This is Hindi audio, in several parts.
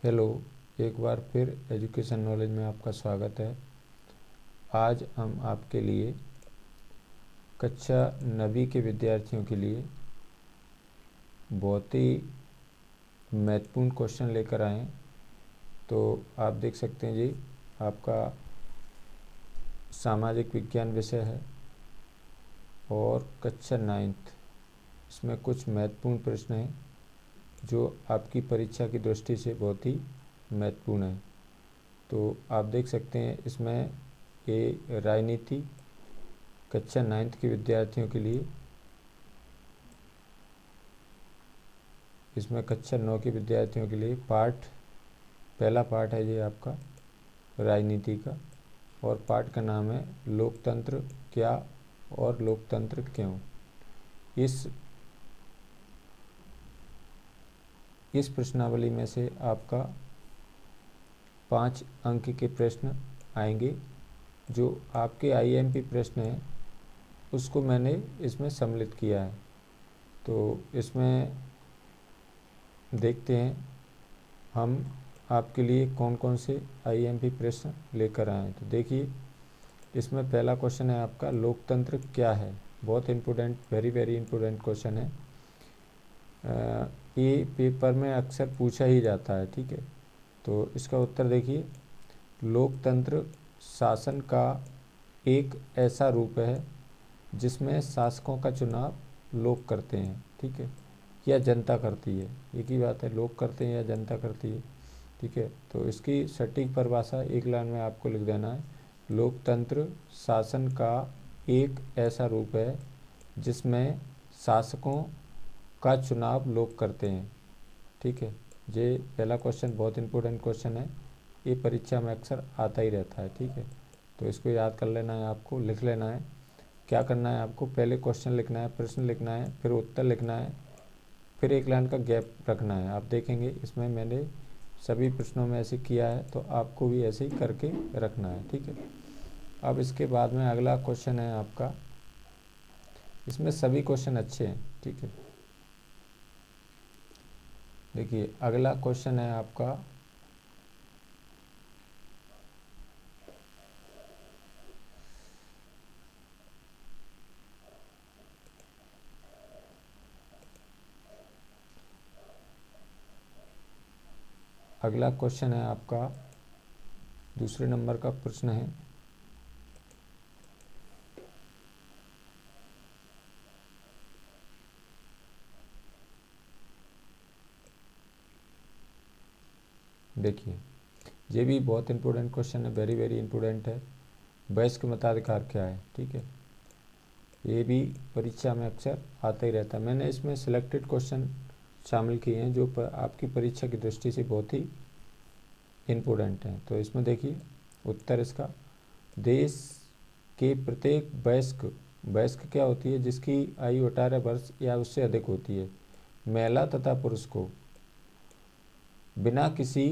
हेलो, एक बार फिर एजुकेशन नॉलेज में आपका स्वागत है। आज हम आपके लिए कक्षा 9वीं के विद्यार्थियों के लिए बहुत ही महत्वपूर्ण क्वेश्चन लेकर आए हैं। तो आप देख सकते हैं जी, आपका सामाजिक विज्ञान विषय है और कक्षा 9th, इसमें कुछ महत्वपूर्ण प्रश्न हैं जो आपकी परीक्षा की दृष्टि से बहुत ही महत्वपूर्ण है। तो आप देख सकते हैं इसमें ये राजनीति कक्षा 9th के विद्यार्थियों के लिए, इसमें कक्षा 9 के विद्यार्थियों के लिए पहला पार्ट है ये आपका राजनीति का, और पार्ट का नाम है लोकतंत्र क्या और लोकतंत्र क्यों। इस प्रश्नावली में से आपका 5 अंक के प्रश्न आएंगे। जो आपके आईएमपी प्रश्न हैं उसको मैंने इसमें सम्मिलित किया है। तो इसमें देखते हैं हम आपके लिए कौन कौन से आईएमपी प्रश्न लेकर आए हैं। तो देखिए, इसमें पहला क्वेश्चन है आपका लोकतंत्र क्या है। बहुत important, very very important question है। ये पेपर में अक्सर पूछा ही जाता है, ठीक है। तो इसका उत्तर देखिए, लोकतंत्र शासन का एक ऐसा रूप है जिसमें शासकों का चुनाव लोग करते हैं, ठीक है, या जनता करती है। एक ही बात है, लोग करते हैं या जनता करती है, ठीक है। तो इसकी सटीक परिभाषा एक लाइन में आपको लिख देना है। लोकतंत्र शासन का एक ऐसा रूप है जिसमें शासकों का चुनाव लोग करते हैं, ठीक है। ये पहला क्वेश्चन बहुत इंपॉर्टेंट क्वेश्चन है, ये परीक्षा में अक्सर आता ही रहता है, ठीक है। तो इसको याद कर लेना है, आपको लिख लेना है। क्या करना है आपको, पहले क्वेश्चन लिखना है, प्रश्न लिखना है, फिर उत्तर लिखना है, फिर एक लाइन का गैप रखना है। आप देखेंगे इसमें मैंने सभी प्रश्नों में ऐसे किया है, तो आपको भी ऐसे ही करके रखना है, ठीक है। अब इसके बाद में अगला क्वेश्चन है आपका, इसमें सभी क्वेश्चन अच्छे हैं, ठीक है। देखिए, अगला क्वेश्चन है आपका दूसरे नंबर का प्रश्न है। देखिए, ये भी बहुत इंपॉर्टेंट क्वेश्चन है, वेरी वेरी इंपॉर्टेंट है। वयस्क मताधिकार क्या है, ठीक है। ये भी परीक्षा में अक्सर आता ही रहता है। मैंने इसमें सिलेक्टेड क्वेश्चन शामिल किए हैं जो आपकी परीक्षा की दृष्टि से बहुत ही इम्पोर्टेंट हैं। तो इसमें देखिए उत्तर इसका, देश के प्रत्येक वयस्क क्या होती है, जिसकी आयु 18 वर्ष या उससे अधिक होती है, महिला तथा पुरुष को बिना किसी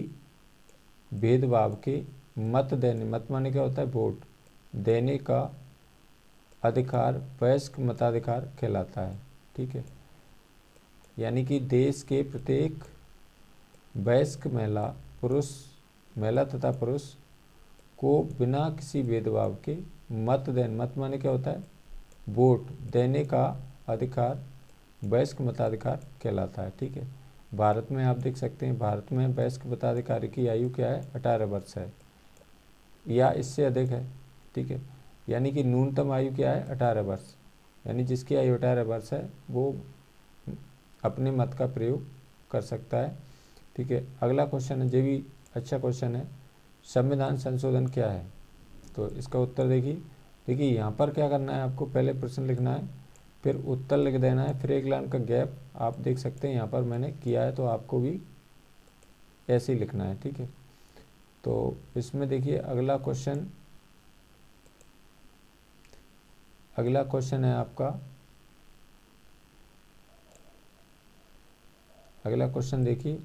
भेदभाव के मत माने क्या होता है, वोट देने का अधिकार वयस्क मताधिकार कहलाता है, ठीक है। यानी कि देश के प्रत्येक वयस्क महिला तथा पुरुष को बिना किसी भेदभाव के मत माने क्या होता है, वोट देने का अधिकार वयस्क मताधिकार कहलाता है, ठीक है। भारत में आप देख सकते हैं, भारत में वयस्क मताधिकारी की आयु क्या है, 18 वर्ष है या इससे अधिक है, ठीक है। यानी कि न्यूनतम आयु क्या है, 18 वर्ष। यानी जिसकी आयु 18 वर्ष है वो अपने मत का प्रयोग कर सकता है, ठीक है। अगला क्वेश्चन है, ये भी अच्छा क्वेश्चन है, संविधान संशोधन क्या है। तो इसका उत्तर देखिए यहाँ पर क्या करना है आपको, पहले प्रश्न लिखना है, फिर उत्तर लिख देना है, फिर एक लाइन का गैप आप देख सकते हैं यहाँ पर मैंने किया है, तो आपको भी ऐसे ही लिखना है, ठीक है। तो इसमें देखिए अगला क्वेश्चन है आपका, अगला क्वेश्चन देखिए,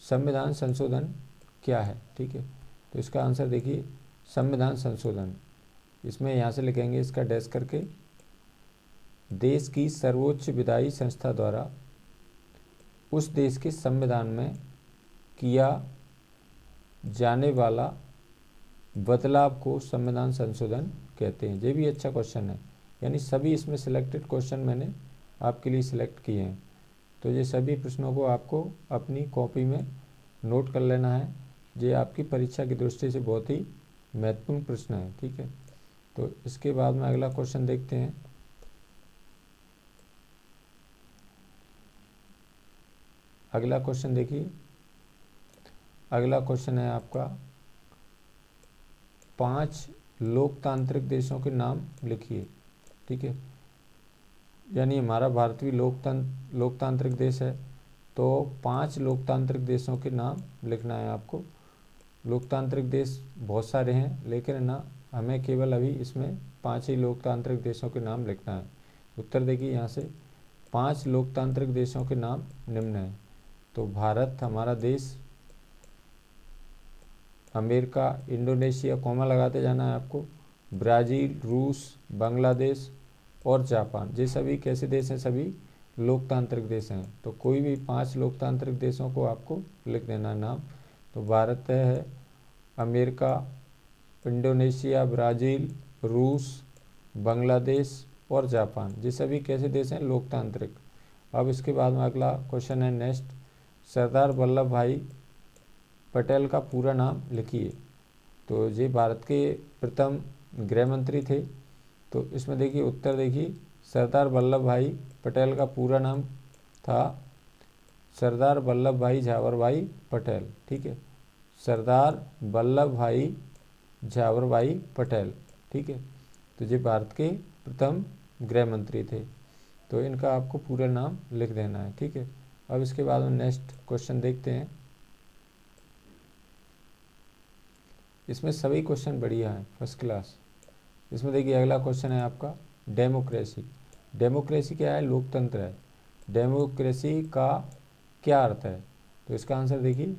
संविधान संशोधन क्या है, ठीक है। तो इसका आंसर देखिए, संविधान संशोधन, इसमें यहाँ से लिखेंगे इसका डैश करके, देश की सर्वोच्च विधायी संस्था द्वारा उस देश के संविधान में किया जाने वाला बदलाव को संविधान संशोधन कहते हैं। ये भी अच्छा क्वेश्चन है, यानी सभी इसमें सिलेक्टेड क्वेश्चन मैंने आपके लिए सिलेक्ट किए हैं। तो ये सभी प्रश्नों को आपको अपनी कॉपी में नोट कर लेना है। ये आपकी परीक्षा की दृष्टि से बहुत ही महत्वपूर्ण प्रश्न है, ठीक है। तो इसके बाद में अगला क्वेश्चन देखते हैं। अगला क्वेश्चन देखिए, अगला क्वेश्चन है आपका 5 लोकतांत्रिक देशों के नाम लिखिए, ठीक है। यानी हमारा भारत भी लोकतांत्रिक देश है, तो 5 लोकतांत्रिक देशों के नाम लिखना है आपको। लोकतांत्रिक देश बहुत सारे हैं, लेकिन ना हमें केवल अभी इसमें 5 ही लोकतांत्रिक देशों के नाम लिखना है। उत्तर देखिए यहाँ से 5 लोकतांत्रिक देशों के नाम निम्न हैं। तो भारत हमारा देश, अमेरिका, इंडोनेशिया, कॉमा लगाते जाना है आपको, ब्राज़ील, रूस, बांग्लादेश और जापान। ये सभी कैसे देश हैं? सभी लोकतांत्रिक देश हैं। तो कोई भी 5 लोकतांत्रिक देशों को आपको लिख देना नाम। तो भारत है, अमेरिका, इंडोनेशिया, ब्राज़ील, रूस, बांग्लादेश और जापान। ये सभी कैसे देश हैं? लोकतांत्रिक। अब इसके बाद में अगला क्वेश्चन है नेक्स्ट, सरदार वल्लभ भाई पटेल का पूरा नाम लिखिए। तो ये भारत के प्रथम गृह मंत्री थे। तो इसमें देखिए उत्तर देखिए, सरदार वल्लभ भाई पटेल का पूरा नाम था सरदार वल्लभ भाई झावर भाई पटेल, ठीक है। सरदार वल्लभ भाई झावर भाई पटेल, ठीक है। तो ये भारत के प्रथम गृह मंत्री थे। तो इनका आपको पूरा नाम लिख देना है, ठीक है। अब इसके बाद में नेक्स्ट क्वेश्चन देखते हैं। इसमें सभी क्वेश्चन बढ़िया हैं, फर्स्ट क्लास। इसमें देखिए अगला क्वेश्चन है आपका डेमोक्रेसी। डेमोक्रेसी क्या है? लोकतंत्र है। डेमोक्रेसी का क्या अर्थ है? तो इसका आंसर देखिए,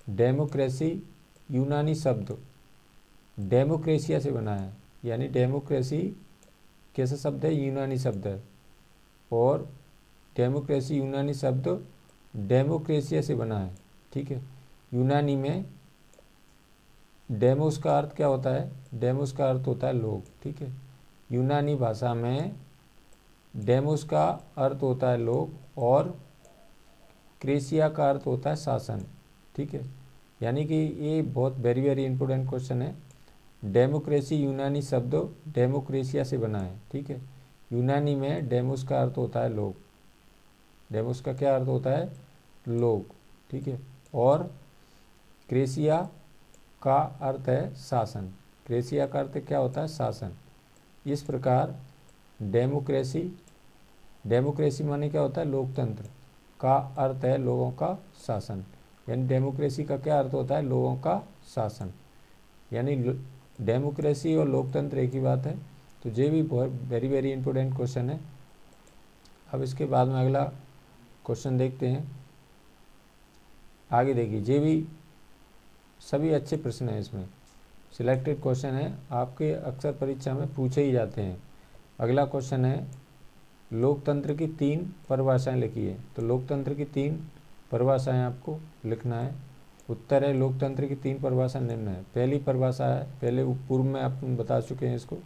डेमोक्रेसी यूनानी शब्द डेमोक्रेसिया से बना है। यानी डेमोक्रेसी कैसा शब्द है? यूनानी शब्द है। और डेमोक्रेसी यूनानी शब्द डेमोक्रेसिया से बना है, ठीक है। यूनानी में डेमोस का अर्थ क्या होता है? डेमोस का अर्थ होता है लोग, ठीक है। यूनानी भाषा में डेमोस का अर्थ होता है लोग और क्रेसिया का अर्थ होता है शासन, ठीक है। यानी कि ये बहुत वेरी वेरी इंपॉर्टेंट क्वेश्चन है। डेमोक्रेसी यूनानी शब्द डेमोक्रेसिया से बना है, ठीक है। यूनानी में डेमोस का अर्थ होता है लोग। डेमोस का क्या अर्थ होता है? लोग, ठीक है। और क्रेसिया का अर्थ है शासन। क्रेसिया का अर्थ क्या होता है? शासन। इस प्रकार डेमोक्रेसी माने क्या होता है? लोकतंत्र का अर्थ है लोगों का शासन। यानी डेमोक्रेसी का क्या अर्थ होता है? लोगों का शासन। यानी डेमोक्रेसी और लोकतंत्र एक ही बात है। तो ये भी बहुत वेरी वेरी इंपॉर्टेंट क्वेश्चन है। अब इसके बाद में अगला क्वेश्चन देखते हैं। आगे देखिए, ये भी सभी अच्छे प्रश्न हैं, इसमें सिलेक्टेड क्वेश्चन है, आपके अक्सर परीक्षा में पूछे ही जाते हैं। अगला क्वेश्चन है लोकतंत्र की 3 परिभाषाएं लिखिए। तो लोकतंत्र की 3 परिभाषाएं आपको लिखना है। उत्तर है लोकतंत्र की 3 परिभाषा निम्न है। पहली परिभाषा है, पहले पूर्व में आप बता चुके हैं इसको,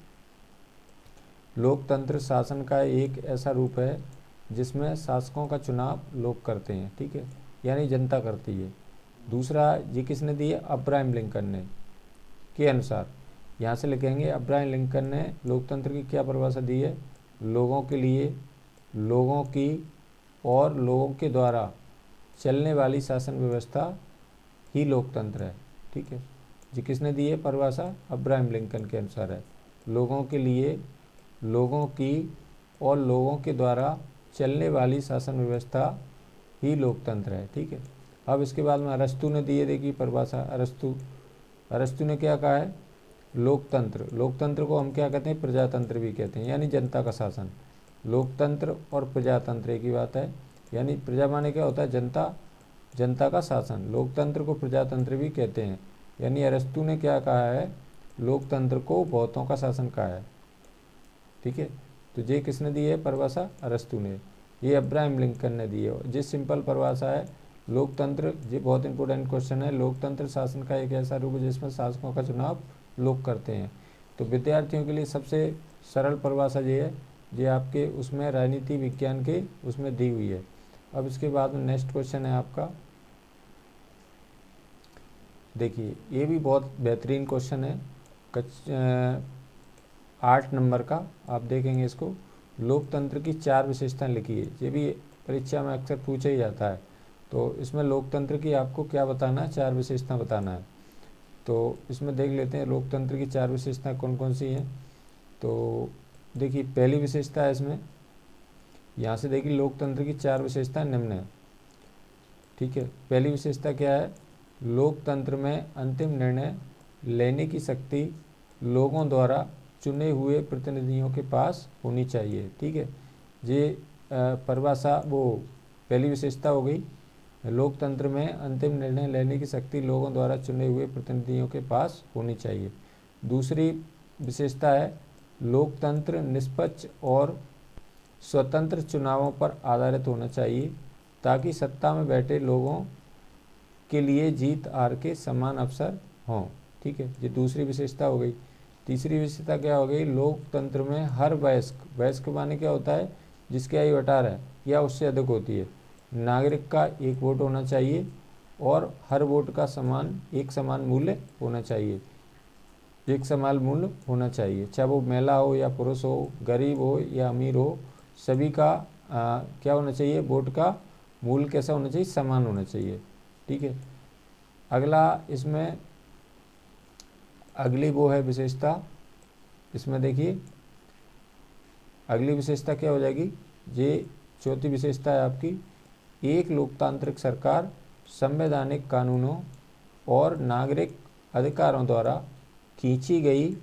लोकतंत्र शासन का एक ऐसा रूप है जिसमें शासकों का चुनाव लोग करते हैं, ठीक है। यानी जनता करती है। दूसरा, ये किसने दी है? अब्राहम लिंकन ने के अनुसार। यहाँ से लिखेंगे अब्राहम लिंकन ने लोकतंत्र की क्या परिभाषा दी है? लोगों के लिए, लोगों की और लोगों के द्वारा चलने वाली शासन व्यवस्था ही लोकतंत्र है, ठीक है। जी किसने दी है परिभाषा? अब्राहम लिंकन के अनुसार है। लोगों के लिए, लोगों की और लोगों के द्वारा चलने वाली शासन व्यवस्था ही लोकतंत्र है, ठीक है। अब इसके बाद में अरस्तु ने दी है, देखिए परिभाषा। अरस्तु ने क्या कहा है? लोकतंत्र को हम क्या कहते हैं? प्रजातंत्र भी कहते हैं, यानी जनता का शासन। लोकतंत्र और प्रजातंत्र एक ही बात है। यानी प्रजा माने क्या होता है? जनता, जनता का शासन। लोकतंत्र को प्रजातंत्र भी कहते हैं। यानी अरस्तु ने क्या कहा है? लोकतंत्र को बहुतों का शासन कहा है, ठीक है। तो ये किसने दी है परिभाषा? अरस्तु ने। ये अब्राहम लिंकन ने दी है। ये सिंपल परिभाषा है, लोकतंत्र, ये बहुत इंपॉर्टेंट क्वेश्चन है। लोकतंत्र शासन का एक ऐसा रूप है जिसमें शासकों का चुनाव लोग करते हैं। तो विद्यार्थियों के लिए सबसे सरल परिभाषा ये है, ये आपके उसमें राजनीति विज्ञान के उसमें दी हुई है। अब इसके बाद में नेक्स्ट क्वेश्चन है आपका, देखिए ये भी बहुत बेहतरीन क्वेश्चन है, 8 नंबर का। आप देखेंगे इसको, लोकतंत्र की 4 विशेषताएं लिखिए। ये भी परीक्षा में अक्सर पूछा ही जाता है। तो इसमें लोकतंत्र की आपको क्या बताना है, 4 विशेषता बताना है। तो इसमें देख लेते हैं लोकतंत्र की 4 विशेषताएं कौन कौन सी हैं। तो देखिए पहली विशेषता है इसमें, यहाँ से देखिए लोकतंत्र की 4 विशेषताएं निम्न है, ठीक है। पहली विशेषता क्या है, लोकतंत्र में अंतिम निर्णय लेने की शक्ति लोगों द्वारा चुने हुए प्रतिनिधियों के पास होनी चाहिए, ठीक है। ये परिभाषा वो पहली विशेषता हो गई, लोकतंत्र में अंतिम निर्णय लेने की शक्ति लोगों द्वारा चुने हुए प्रतिनिधियों के पास होनी चाहिए। दूसरी विशेषता है, लोकतंत्र निष्पक्ष और स्वतंत्र चुनावों पर आधारित होना चाहिए ताकि सत्ता में बैठे लोगों के लिए जीत हार के समान अवसर हों, ठीक है। ये दूसरी विशेषता हो गई। तीसरी विशेषता क्या हो गई, लोकतंत्र में हर वयस्क, वयस्क माने क्या होता है, जिसकी आयु 18 है या उससे अधिक होती है, नागरिक का एक वोट होना चाहिए और हर वोट का एक समान मूल्य होना चाहिए, एक समान मूल्य होना चाहिए, चाहे वो महिला हो या पुरुष हो, गरीब हो या अमीर हो, सभी का क्या होना चाहिए, वोट का मूल्य कैसा होना चाहिए, समान होना चाहिए, ठीक है। अगला इसमें अगली वो है विशेषता, इसमें देखिए अगली विशेषता क्या हो जाएगी, ये चौथी विशेषता है आपकी, एक लोकतांत्रिक सरकार संवैधानिक कानूनों और नागरिक अधिकारों द्वारा खींची गई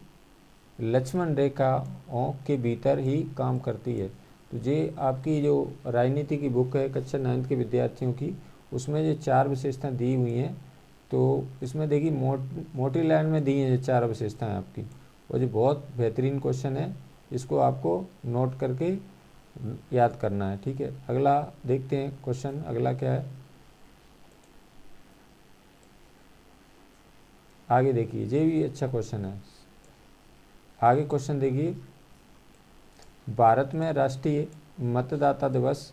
लक्ष्मण रेखाओं के भीतर ही काम करती है। तो ये आपकी जो राजनीति की बुक है कक्षा 9 के विद्यार्थियों की, उसमें ये 4 विशेषताएं दी हुई हैं। तो इसमें देखिए मोटी लाइन में दी हैं ये 4 विशेषताएं आपकी, और ये बहुत बेहतरीन क्वेश्चन है, इसको आपको नोट करके याद करना है, ठीक है। अगला देखते हैं क्वेश्चन, अगला क्या है, आगे देखिए ये भी अच्छा क्वेश्चन है। आगे क्वेश्चन देखिए, भारत में राष्ट्रीय मतदाता दिवस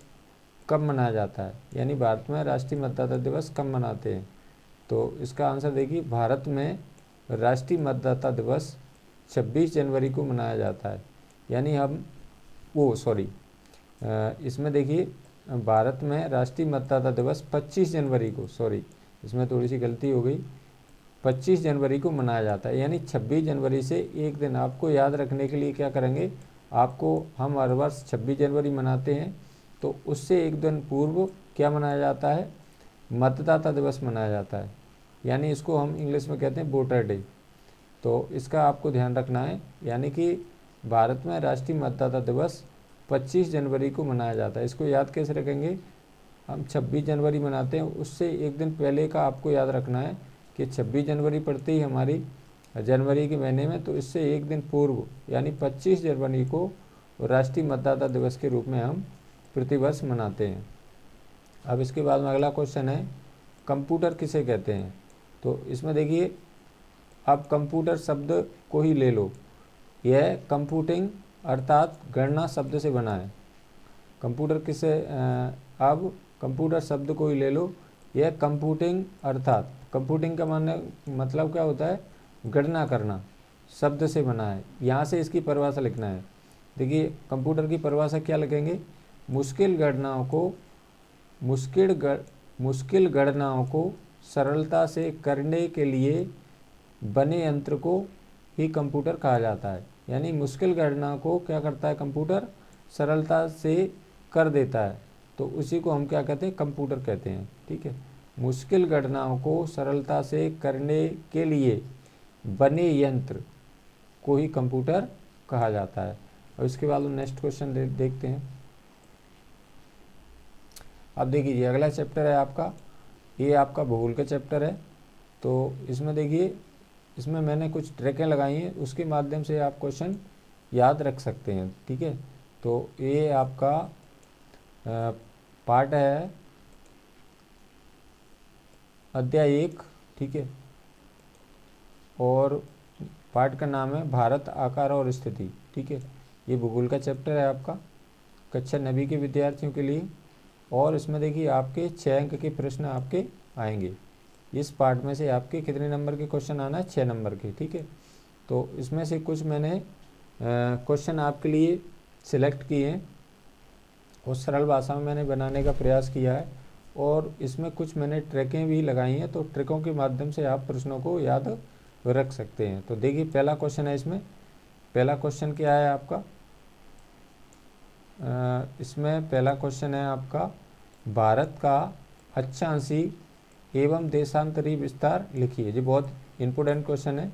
कब मनाया जाता है, यानी भारत में राष्ट्रीय मतदाता दिवस कब मनाते हैं। तो इसका आंसर देखिए, भारत में राष्ट्रीय मतदाता दिवस 26 जनवरी को मनाया जाता है, यानी हम इसमें देखिए भारत में राष्ट्रीय मतदाता दिवस 25 जनवरी को, इसमें थोड़ी सी गलती हो गई, 25 जनवरी को मनाया जाता है, यानी 26 जनवरी से एक दिन आपको याद रखने के लिए क्या करेंगे, आपको हम हर वर्ष 26 जनवरी मनाते हैं, तो उससे एक दिन पूर्व क्या मनाया जाता है, मतदाता दिवस मनाया जाता है, यानी इसको हम इंग्लिश में कहते हैं वोटर डे। तो इसका आपको ध्यान रखना है, यानी कि भारत में राष्ट्रीय मतदाता दिवस 25 जनवरी को मनाया जाता है। इसको याद कैसे रखेंगे, हम 26 जनवरी मनाते हैं, उससे एक दिन पहले का आपको याद रखना है कि 26 जनवरी पड़ती ही हमारी जनवरी के महीने में, तो इससे एक दिन पूर्व यानी 25 जनवरी को राष्ट्रीय मतदाता दिवस के रूप में हम प्रतिवर्ष मनाते हैं। अब इसके बाद में अगला क्वेश्चन है, कंप्यूटर किसे कहते हैं। तो इसमें देखिए, अब कंप्यूटर शब्द को ही ले लो, यह कंप्यूटिंग अर्थात गणना शब्द से बना है। कंप्यूटर किसे, अब कंप्यूटर शब्द को ही ले लो, यह कंप्यूटिंग अर्थात, कंप्यूटिंग का मतलब क्या होता है, गणना करना शब्द से बना है। यहाँ से इसकी परिभाषा लिखना है। देखिए कंप्यूटर की परिभाषा क्या लिखेंगे, मुश्किल गणनाओं को सरलता से करने के लिए बने यंत्र को ही कंप्यूटर कहा जाता है। यानी मुश्किल गणना को क्या करता है कंप्यूटर, सरलता से कर देता है, तो उसी को हम क्या कहते हैं, कंप्यूटर कहते हैं, ठीक है। मुश्किल गणनाओं को सरलता से करने के लिए बने यंत्र को ही कंप्यूटर कहा जाता है। और इसके बाद नेक्स्ट क्वेश्चन देखते हैं। अब देखिए अगला चैप्टर है आपका, ये आपका भूगोल का चैप्टर है। तो इसमें देखिए, इसमें मैंने कुछ ट्रिकें लगाई हैं, उसके माध्यम से आप क्वेश्चन याद रख सकते हैं, ठीक है। तो ये आपका पार्ट है अध्याय 1, ठीक है, और पाठ का नाम है भारत आकार और स्थिति, ठीक है। ये भूगोल का चैप्टर है आपका कक्षा 9वीं के विद्यार्थियों के लिए, और इसमें देखिए आपके 6 अंक के प्रश्न आपके आएंगे। इस पार्ट में से आपके कितने नंबर के क्वेश्चन आना है? 6 नंबर के, ठीक है। तो इसमें से कुछ मैंने क्वेश्चन आपके लिए सिलेक्ट किए हैं और सरल भाषा में मैंने बनाने का प्रयास किया है, और इसमें कुछ मैंने ट्रिकें भी लगाई हैं, तो ट्रिकों के माध्यम से आप प्रश्नों को याद रख सकते हैं। तो देखिए पहला क्वेश्चन है, इसमें पहला क्वेश्चन क्या है आपका? इसमें पहला क्वेश्चन है आपका, भारत का अक्षांशी एवं देशांतरी विस्तार लिखिए। ये बहुत इंपॉर्टेंट क्वेश्चन है,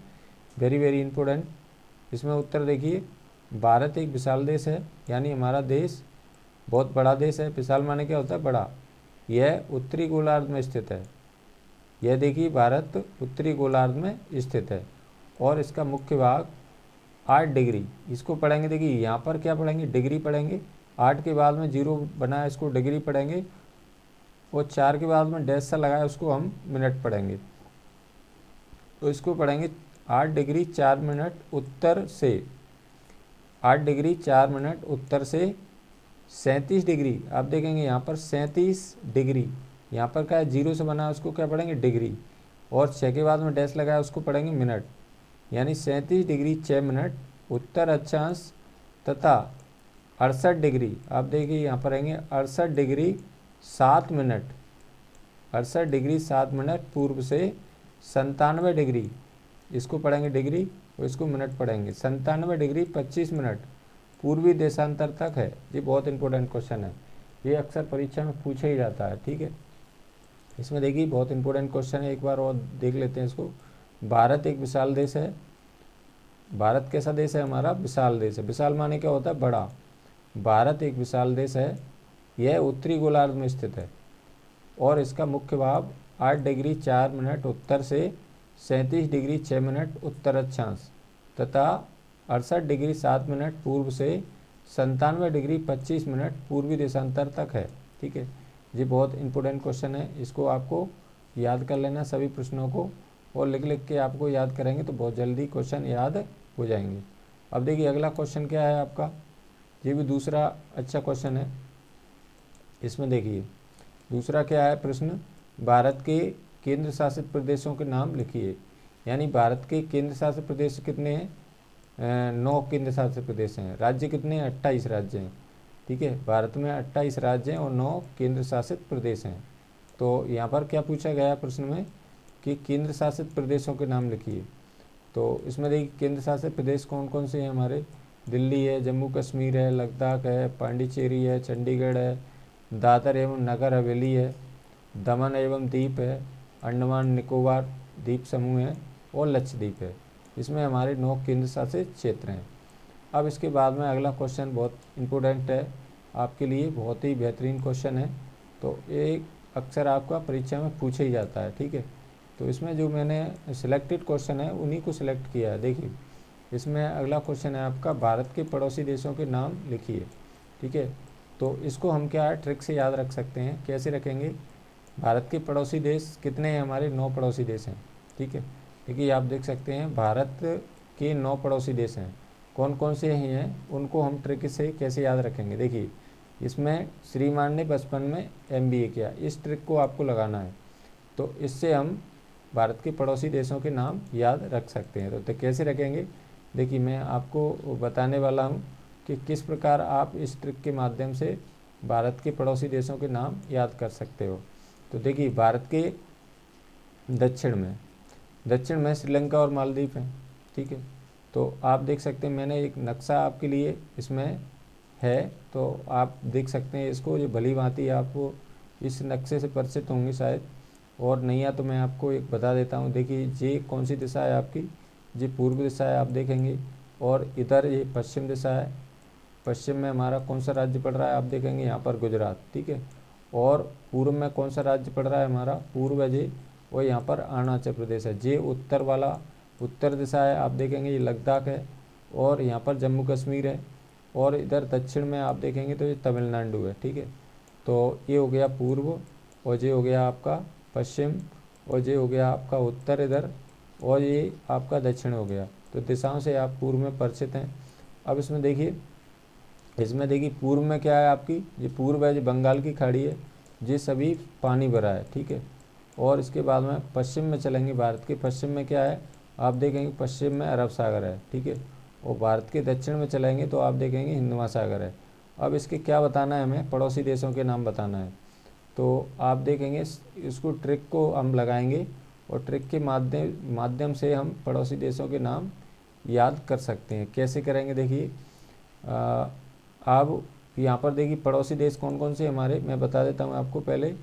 वेरी वेरी इंपॉर्टेंट। इसमें उत्तर देखिए, भारत एक विशाल देश है, यानी हमारा देश बहुत बड़ा देश है। विशाल माने क्या होता है? बड़ा। यह उत्तरी गोलार्ध में स्थित है। यह देखिए भारत उत्तरी गोलार्ध में स्थित है, और इसका मुख्य भाग 8 डिग्री, इसको पढ़ेंगे। देखिए यहाँ पर क्या पढ़ेंगे? डिग्री पढ़ेंगे। 8 के बाद में 0 बना है, इसको डिग्री पढ़ेंगे, और 4 के बाद में डैश सा लगा है, उसको हम मिनट पढ़ेंगे। तो इसको पढ़ेंगे 8 डिग्री 4 मिनट उत्तर से, 8 डिग्री 4 मिनट उत्तर से 37 डिग्री। आप देखेंगे यहाँ पर 37 डिग्री, यहाँ पर क्या है? 0 से बना है, उसको क्या पढ़ेंगे? डिग्री, और 6 के बाद में डैश लगा है, उसको पढ़ेंगे मिनट, यानी 37 डिग्री 6 मिनट उत्तर अक्षांश, तथा 68 डिग्री, आप देखिए यहाँ पर रहेंगे 68 डिग्री 7 मिनट, 68 डिग्री 7 मिनट पूर्व से 97 डिग्री, इसको पढ़ेंगे डिग्री और इसको मिनट पढ़ेंगे। 97 डिग्री 25 मिनट पूर्वी देशांतर तक है। ये बहुत इंपॉर्टेंट क्वेश्चन है, ये अक्सर परीक्षा में पूछा ही जाता है, ठीक है। इसमें देखिए बहुत इंपॉर्टेंट क्वेश्चन है, एक बार और देख लेते हैं इसको। भारत एक विशाल देश है। भारत कैसा देश है? हमारा विशाल देश है। विशाल माने क्या होता है? बड़ा। भारत एक विशाल देश है, यह उत्तरी गोलार्ध में स्थित है, और इसका मुख्य भाग 8 डिग्री 4 मिनट उत्तर से 37 डिग्री 6 मिनट उत्तर अक्षांश, तथा 68 डिग्री 7 मिनट पूर्व से 97 डिग्री 25 मिनट पूर्वी देशांतर तक है, ठीक है। ये बहुत इंपॉर्टेंट क्वेश्चन है, इसको आपको याद कर लेना सभी प्रश्नों को, और लिख लिख के आपको याद करेंगे तो बहुत जल्दी क्वेश्चन याद हो जाएंगे। अब देखिए अगला क्वेश्चन क्या है आपका, ये भी दूसरा अच्छा क्वेश्चन है। इसमें देखिए दूसरा क्या है प्रश्न, भारत के केंद्र शासित प्रदेशों के नाम लिखिए। यानी भारत के केंद्र शासित प्रदेश कितने हैं? 9 केंद्र शासित प्रदेश हैं। राज्य कितने हैं? 28 राज्य हैं, ठीक है। भारत में 28 राज्य हैं और 9 केंद्र शासित प्रदेश हैं। तो यहाँ पर क्या पूछा गया है प्रश्न में कि केंद्र शासित प्रदेशों के नाम लिखिए। तो इसमें देखिए केंद्र शासित प्रदेश कौन कौन से हैं हमारे? दिल्ली है, जम्मू कश्मीर है, लद्दाख है, पांडिचेरी है, चंडीगढ़ है, दादर एवं नगर हवेली है, दमन एवं दीप है, अंडमान निकोबार द्वीप समूह है, और लक्षद्वीप है। इसमें हमारे 9 केंद्र शासित क्षेत्र हैं। अब इसके बाद में अगला क्वेश्चन बहुत इम्पोर्टेंट है आपके लिए, बहुत ही बेहतरीन क्वेश्चन है। तो एक अक्सर आपका परीक्षा में पूछा ही जाता है, ठीक है। तो इसमें जो मैंने सिलेक्टेड क्वेश्चन है उन्हीं को सिलेक्ट किया है। देखिए इसमें अगला क्वेश्चन है आपका, भारत के पड़ोसी देशों के नाम लिखिए, ठीक है। तो इसको हम क्या है ट्रिक से याद रख सकते हैं। कैसे रखेंगे? भारत के पड़ोसी देश कितने हैं हमारे? 9 पड़ोसी देश हैं, ठीक है। देखिए आप देख सकते हैं भारत के 9 पड़ोसी देश हैं। कौन कौन से हैं उनको हम ट्रिक से कैसे याद रखेंगे? देखिए इसमें श्रीमान ने बचपन में MBA किया, इस ट्रिक को आपको लगाना है। तो इससे हम भारत के पड़ोसी देशों के नाम याद रख सकते हैं। तो कैसे रखेंगे? देखिए मैं आपको बताने वाला हूँ कि किस प्रकार आप इस ट्रिक के माध्यम से भारत के पड़ोसी देशों के नाम याद कर सकते हो। तो देखिए भारत के दक्षिण में श्रीलंका और मालदीव हैं, ठीक है। तो आप देख सकते हैं मैंने एक नक्शा आपके लिए इसमें है, तो आप देख सकते हैं इसको। ये भली भांति आपको इस नक्शे से परिचित होंगे शायद, और नहीं है तो मैं आपको एक बता देता हूँ। देखिए ये कौन सी दिशा है आपकी? ये पूर्व दिशा है, आप देखेंगे, और इधर ये पश्चिम दिशा है। पश्चिम में हमारा कौन सा राज्य पड़ रहा है? आप देखेंगे यहाँ पर गुजरात, ठीक है। और पूर्व में कौन सा राज्य पड़ रहा है हमारा? पूर्व है जी, और यहाँ पर अरुणाचल प्रदेश है। ये उत्तर वाला उत्तर दिशा है, आप देखेंगे ये लद्दाख है, और यहाँ पर जम्मू कश्मीर है, और इधर दक्षिण में आप देखेंगे तो ये तमिलनाडु है, ठीक है। तो ये हो गया पूर्व, और ये हो गया आपका पश्चिम, और ये हो गया आपका उत्तर इधर, और ये आपका दक्षिण हो गया। तो दिशाओं से आप पूर्व में परिचित हैं। अब इसमें देखिए पूर्व में क्या है आपकी, ये पूर्व है, ये बंगाल की खाड़ी है, ये सभी पानी भरा है, ठीक है। और इसके बाद में पश्चिम में चलेंगे, भारत के पश्चिम में क्या है, आप देखेंगे पश्चिम में अरब सागर है, ठीक है। और भारत के दक्षिण में चलेंगे तो आप देखेंगे हिंद महासागर है। अब इसके क्या बताना है, हमें पड़ोसी देशों के नाम बताना है। तो आप देखेंगे इसको ट्रिक को हम लगाएंगे, और ट्रिक के माध्यम से हम पड़ोसी देशों के नाम याद कर सकते हैं। कैसे करेंगे, देखिए अब यहाँ पर देखिए पड़ोसी देश कौन कौन से हमारे, मैं बता देता हूँ आपको पहले।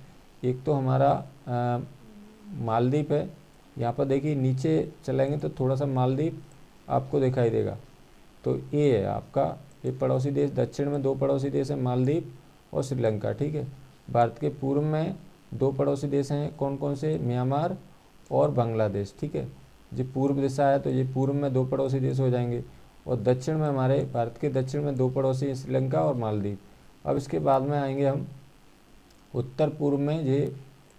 एक तो हमारा मालदीव है, यहाँ पर देखिए नीचे चलेंगे तो थोड़ा सा मालदीव आपको दिखाई देगा। तो ये है आपका ये पड़ोसी देश। दक्षिण में दो पड़ोसी देश हैं, मालदीव और श्रीलंका, ठीक है। भारत के पूर्व में दो पड़ोसी देश हैं, कौन कौन से, म्यांमार और बांग्लादेश, ठीक है। ये पूर्व दिशा है तो ये पूर्व में दो पड़ोसी देश हो जाएंगे। और दक्षिण में हमारे भारत के दक्षिण में दो पड़ोसी हैं, श्रीलंका और मालदीव। अब इसके बाद में आएंगे हम उत्तर पूर्व में, ये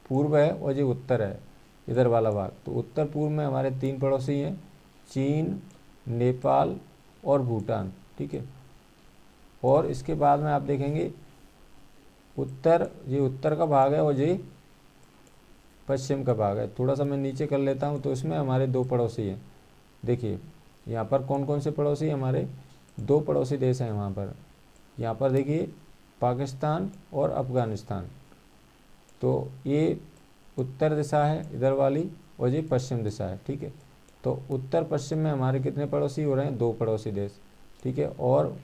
पूर्व है और ये उत्तर है, इधर वाला भाग। तो उत्तर पूर्व में हमारे तीन पड़ोसी हैं, चीन, नेपाल और भूटान, ठीक है। और इसके बाद में आप देखेंगे ये उत्तर का भाग है और ये पश्चिम का भाग है। थोड़ा सा मैं नीचे कर लेता हूँ, तो इसमें हमारे दो पड़ोसी हैं। देखिए यहाँ पर कौन कौन से पड़ोसी, हमारे दो पड़ोसी देश हैं वहाँ पर। यहाँ पर देखिए पाकिस्तान और अफ़गानिस्तान। तो ये उत्तर दिशा है इधर वाली, और ये पश्चिम दिशा है, ठीक है। तो उत्तर पश्चिम में हमारे कितने पड़ोसी हो रहे हैं, दो पड़ोसी देश, ठीक है। और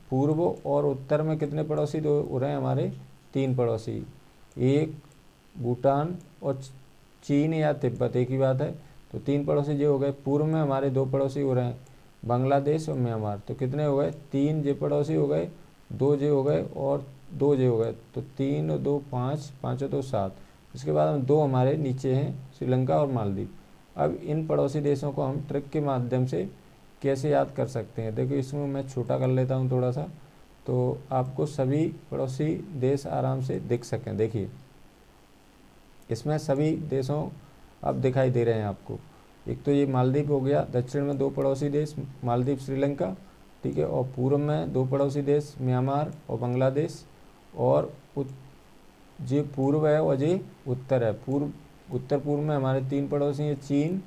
पूर्व और उत्तर में कितने पड़ोसी हो रहे हैं हमारे, तीन पड़ोसी, एक भूटान और चीन या तिब्बत, एक ही बात है। तो तीन पड़ोसी जो हो गए। पूर्व में हमारे दो पड़ोसी हो रहे हैं, बांग्लादेश और म्यांमार। तो कितने हो गए, तीन जे पड़ोसी हो गए, दो जे हो गए और दो जे हो गए। तो तीन और दो पाँच, पाँच और दो सात। इसके बाद हम दो हमारे नीचे हैं, श्रीलंका और मालदीव। अब इन पड़ोसी देशों को हम ट्रिक के माध्यम से कैसे याद कर सकते हैं, देखो इसमें मैं छोटा कर लेता हूँ थोड़ा सा, तो आपको सभी पड़ोसी देश आराम से दिख सकें। देखिए इसमें सभी देशों अब दिखाई दे रहे हैं आपको। एक तो ये मालदीव हो गया, दक्षिण में दो पड़ोसी देश मालदीव श्रीलंका, ठीक है। और पूर्व में दो पड़ोसी देश म्यांमार और बांग्लादेश। और ये पूर्व है और ये उत्तर है। उत्तर पूर्व में हमारे तीन पड़ोसी हैं, चीन,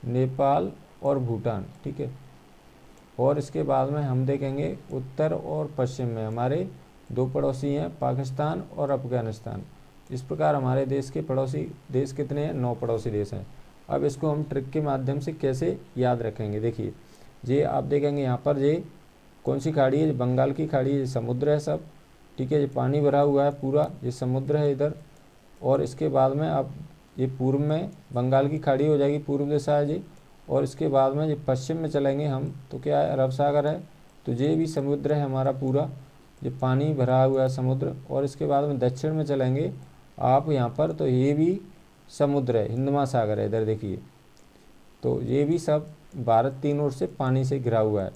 नेपाल और भूटान, ठीक है। और इसके बाद में हम देखेंगे उत्तर और पश्चिम में हमारे दो पड़ोसी हैं, पाकिस्तान और अफ़गानिस्तान। इस प्रकार हमारे देश के पड़ोसी देश कितने हैं, 9 पड़ोसी देश हैं। अब इसको हम ट्रिक के माध्यम से कैसे याद रखेंगे, देखिए ये आप देखेंगे यहाँ पर ये कौन सी खाड़ी है, बंगाल की खाड़ी है, समुद्र है सब, ठीक है। ये पानी भरा हुआ है पूरा, ये समुद्र है इधर। और इसके बाद में अब ये पूर्व में बंगाल की खाड़ी हो जाएगी, पूर्व दिशा है जी। और इसके बाद में ये पश्चिम में चलेंगे हम तो क्या है, अरब सागर है। तो ये भी समुद्र है हमारा पूरा, ये पानी भरा हुआ है समुद्र। और इसके बाद में दक्षिण में चलेंगे आप यहाँ पर, तो ये भी समुद्र है, हिंद महासागर है इधर देखिए। तो ये भी सब भारत तीन ओर से पानी से घिरा हुआ है।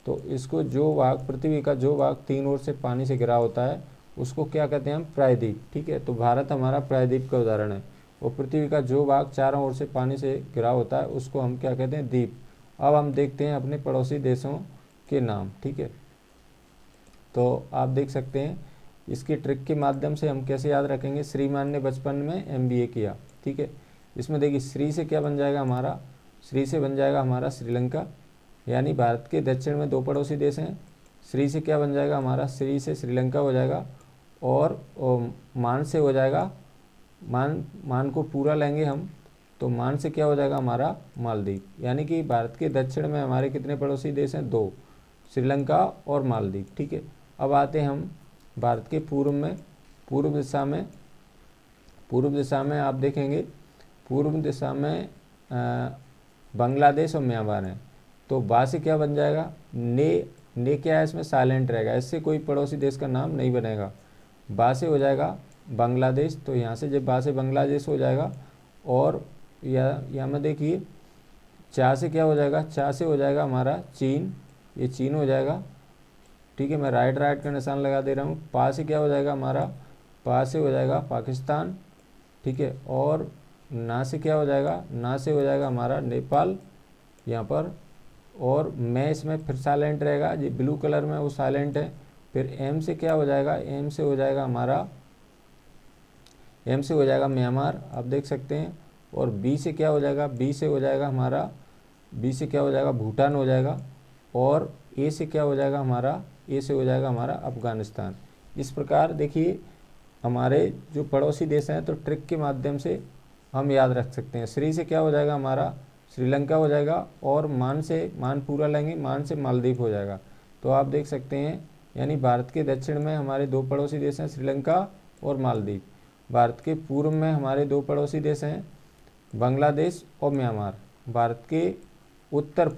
तो इसको जो भाग पृथ्वी का जो भाग तीन ओर से पानी से घिरा होता है उसको क्या कहते हैं हम, प्रायद्वीप, ठीक है। तो भारत हमारा प्रायद्वीप का उदाहरण है। और पृथ्वी का जो भाग चारों ओर से पानी से घिरा होता है उसको हम क्या कहते हैं, द्वीप। अब हम देखते हैं अपने पड़ोसी देशों के नाम, ठीक है। तो आप देख सकते हैं इसकी ट्रिक के माध्यम से हम कैसे याद रखेंगे। श्रीमान ने बचपन में MBA किया, ठीक है। इसमें देखिए श्री से क्या बन जाएगा हमारा, श्री से बन जाएगा हमारा श्रीलंका, यानी भारत के दक्षिण में दो पड़ोसी देश हैं। श्री से क्या बन जाएगा हमारा, श्री से श्रीलंका हो जाएगा। और मान से हो जाएगा, मान को पूरा लेंगे हम तो मान से क्या हो जाएगा हमारा, मालदीव। यानी कि भारत के दक्षिण में हमारे कितने पड़ोसी देश हैं, दो, श्रीलंका और मालदीव, ठीक है। अब आते हैं हम भारत के पूर्व में, पूर्व दिशा में आप देखेंगे पूर्व दिशा में बांग्लादेश और म्यांमार हैं। तो बा से क्या बन जाएगा, ने क्या है इसमें, साइलेंट रहेगा, इससे कोई पड़ोसी देश का नाम नहीं बनेगा। बा से हो जाएगा बांग्लादेश, तो यहाँ से जब बा से बांग्लादेश हो जाएगा। और यहाँ में देखिए चा से क्या हो जाएगा, चा से हो जाएगा हमारा चीन, ये चीन हो जाएगा, ठीक है। मैं राइट का निशान लगा दे रहा हूँ। पा से क्या हो जाएगा हमारा, पा से हो जाएगा पाकिस्तान, ठीक है। और ना से क्या हो जाएगा, ना से हो जाएगा हमारा नेपाल यहाँ पर, और मैं इसमें फिर साइलेंट रहेगा, ये ब्लू कलर में वो साइलेंट है। फिर एम से क्या हो जाएगा, एम से हो जाएगा हमारा, एम से हो जाएगा म्यांमार, आप देख सकते हैं। और बी से क्या हो जाएगा, बी से हो जाएगा हमारा, बी से क्या हो जाएगा, भूटान हो जाएगा। और ए से क्या हो जाएगा हमारा, ए से हो जाएगा हमारा अफ़गानिस्तान। इस प्रकार देखिए हमारे जो पड़ोसी देश हैं तो ट्रिक के माध्यम से हम याद रख सकते हैं। श्री से क्या हो जाएगा हमारा, श्रीलंका हो जाएगा। और मान से, मान पूरा लेंगे, मान से मालदीव हो जाएगा। तो आप देख सकते हैं यानी भारत के दक्षिण में हमारे दो पड़ोसी देश हैं, श्रीलंका और मालदीव। भारत के पूर्व में हमारे दो पड़ोसी देश हैं, बांग्लादेश और म्यांमार। भारत के उत्तर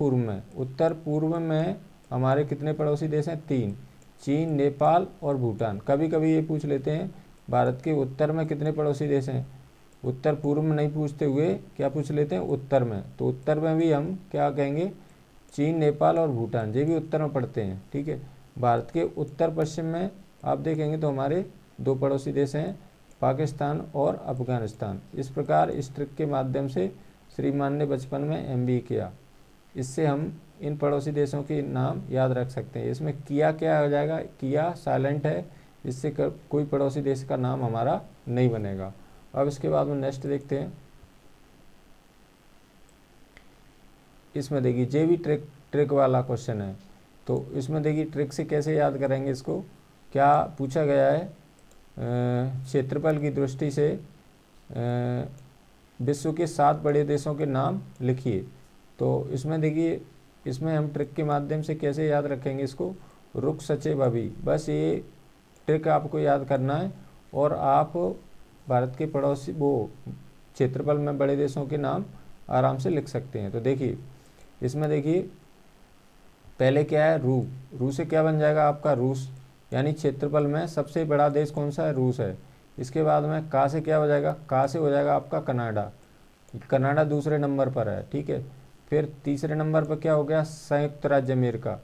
पूर्व में हमारे कितने पड़ोसी देश हैं, 3, चीन, नेपाल और भूटान। कभी कभी ये पूछ लेते हैं भारत के उत्तर में कितने पड़ोसी देश हैं, उत्तर पूर्व में नहीं पूछते हुए क्या पूछ लेते हैं, उत्तर में। तो उत्तर में भी हम क्या कहेंगे, चीन, नेपाल और भूटान, ये भी उत्तर में पड़ते हैं, ठीक है। भारत के उत्तर पश्चिम में आप देखेंगे तो हमारे दो पड़ोसी देश हैं, पाकिस्तान और अफ़गानिस्तान। इस प्रकार इस ट्रिक के माध्यम से श्रीमान ने बचपन में MBA किया। इससे हम इन पड़ोसी देशों के नाम याद रख सकते हैं। इसमें किया क्या हो जाएगा, किया साइलेंट है, इससे कोई पड़ोसी देश का नाम हमारा नहीं बनेगा। अब इसके बाद में नेक्स्ट देखते हैं। इसमें देखिए जे भी ट्रिक वाला क्वेश्चन है, तो इसमें देखिए ट्रिक से कैसे याद करेंगे इसको। क्या पूछा गया है, क्षेत्रफल की दृष्टि से विश्व के 7 बड़े देशों के नाम लिखिए। तो इसमें देखिए, इसमें हम ट्रिक के माध्यम से कैसे याद रखेंगे इसको, रुक सचेब अभी, बस ये ट्रिक आपको याद करना है। और आप भारत के पड़ोसी वो क्षेत्रफल में बड़े देशों के नाम आराम से लिख सकते हैं। तो देखिए इसमें देखिए पहले क्या है, रू से क्या बन जाएगा आपका, रूस, यानी क्षेत्रफल में सबसे बड़ा देश कौन सा है, रूस है। इसके बाद में का से क्या हो जाएगा, का से हो जाएगा आपका कनाडा, कनाडा दूसरे नंबर पर है, ठीक है। फिर तीसरे नंबर पर क्या हो गया, संयुक्त राज्य अमेरिका,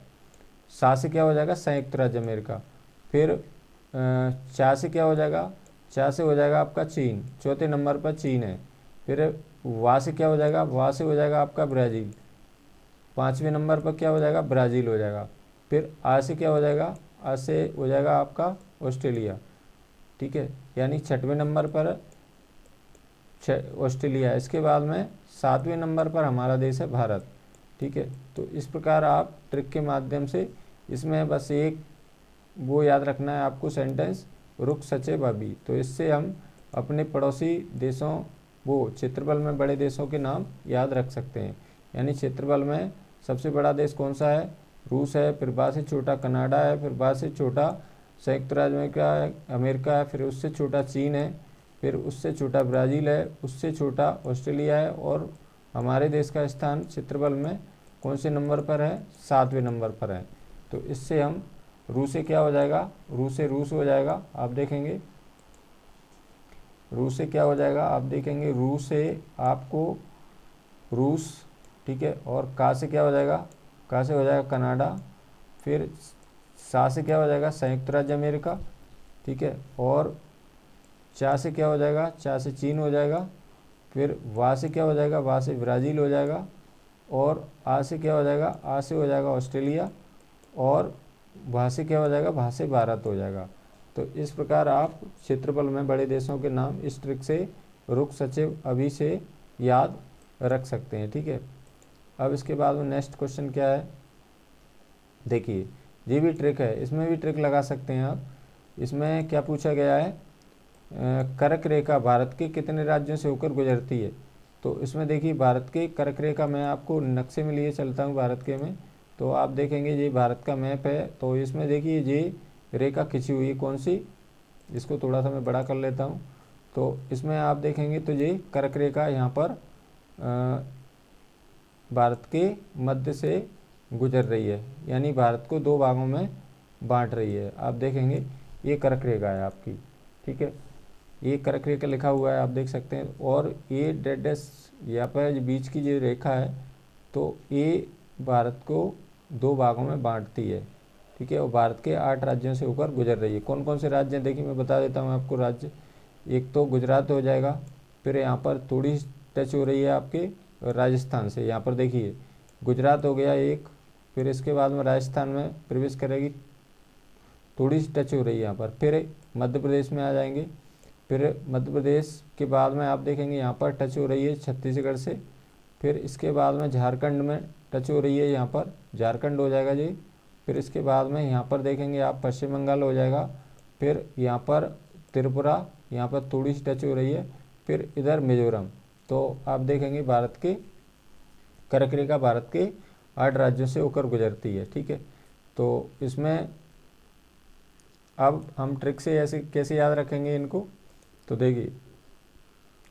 सा से क्या हो जाएगा, संयुक्त राज्य अमेरिका। फिर चा से क्या हो जाएगा, चा से हो जाएगा आपका चीन, चौथे नंबर पर चीन है। फिर वा से क्या हो जाएगा, वा से हो जाएगा आपका ब्राज़ील, 5वें नंबर पर क्या हो जाएगा, ब्राज़ील हो जाएगा। फिर आ से क्या हो जाएगा, आ से हो जाएगा आपका ऑस्ट्रेलिया, ठीक है, यानी 6वें नंबर पर ऑस्ट्रेलिया। इसके बाद में 7वें नंबर पर हमारा देश है भारत, ठीक है। तो इस प्रकार आप ट्रिक के माध्यम से, इसमें बस एक वो याद रखना है आपको सेंटेंस, रुक सचेब अभी। तो इससे हम अपने पड़ोसी देशों, वो क्षेत्रफल में बड़े देशों के नाम याद रख सकते हैं। यानी क्षेत्रफल में सबसे बड़ा देश कौन सा है, रूस है, फिर बाद से छोटा कनाडा है, फिर बाद से छोटा संयुक्त राज्य अमेरिका है, फिर उससे छोटा चीन है, फिर उससे छोटा ब्राज़ील है, उससे छोटा ऑस्ट्रेलिया है, और हमारे देश का स्थान क्षेत्रफल में कौन से नंबर पर है, 7वें नंबर पर है। तो इससे हम रूस से क्या हो जाएगा, रूस से रूस हो जाएगा, आप देखेंगे रूस से क्या हो जाएगा, आप देखेंगे रूस से आपको रूस, ठीक है। और का से क्या हो जाएगा, का से हो जाएगा कनाडा। फिर सा से क्या हो जाएगा, संयुक्त राज्य अमेरिका, ठीक है। और चा से क्या हो जाएगा, चा से चीन हो जाएगा। फिर वा से क्या हो जाएगा, वा से ब्राज़ील हो जाएगा। और आ से क्या हो जाएगा, आ से हो जाएगा ऑस्ट्रेलिया। और भा से क्या हो जाएगा, भा से भारत हो जाएगा। तो इस प्रकार आप क्षेत्रफल में बड़े देशों के नाम इस ट्रिक से, रुक सचेब अभी से याद रख सकते हैं, ठीक है। अब इसके बाद में नेक्स्ट क्वेश्चन क्या है, देखिए ये भी ट्रिक है, इसमें भी ट्रिक लगा सकते हैं आप। इसमें क्या पूछा गया है, कर्क रेखा भारत के कितने राज्यों से होकर गुजरती है। तो इसमें देखिए भारत की कर्क रेखा, मैं आपको नक्शे में लिए चलता हूँ भारत के में, तो आप देखेंगे ये भारत का मैप है। तो इसमें देखिए ये रेखा खिंची हुई है कौन सी, इसको थोड़ा सा मैं बड़ा कर लेता हूँ। तो इसमें आप देखेंगे तो ये कर्क रेखा यहाँ पर भारत के मध्य से गुजर रही है, यानी भारत को 2 भागों में बांट रही है। आप देखेंगे ये कर्क रेखा है आपकी, ठीक है, ये कर्क रेखा लिखा हुआ है, आप देख सकते हैं। और ये डेड डैश यहाँ पर बीच की जो रेखा है, तो ये भारत को 2 भागों में बांटती है, ठीक है। और भारत के 8 राज्यों से होकर गुजर रही है। कौन कौन से राज्य हैं देखिए मैं बता देता हूँ आपको राज्य। एक तो गुजरात हो जाएगा, फिर यहाँ पर थोड़ी टच हो रही है आपके राजस्थान से, यहाँ पर देखिए गुजरात हो गया एक, फिर इसके बाद में राजस्थान में प्रवेश करेगी, थोड़ी सी टच हो रही है यहाँ पर, फिर मध्य प्रदेश में आ जाएंगे, फिर मध्य प्रदेश के बाद में आप देखेंगे यहाँ पर टच हो रही है छत्तीसगढ़ से, फिर इसके बाद में झारखंड में टच हो रही है, यहाँ पर झारखंड हो जाएगा जी, फिर इसके बाद में यहाँ पर देखेंगे आप पश्चिम बंगाल हो जाएगा, फिर यहाँ पर त्रिपुरा, यहाँ पर थोड़ी सी टच हो रही है, फिर इधर मिजोरम। तो आप देखेंगे भारत के कर्क रेखा भारत के 8 राज्यों से होकर गुजरती है, ठीक है। तो इसमें अब हम ट्रिक से ऐसे कैसे याद रखेंगे इनको, तो देखिए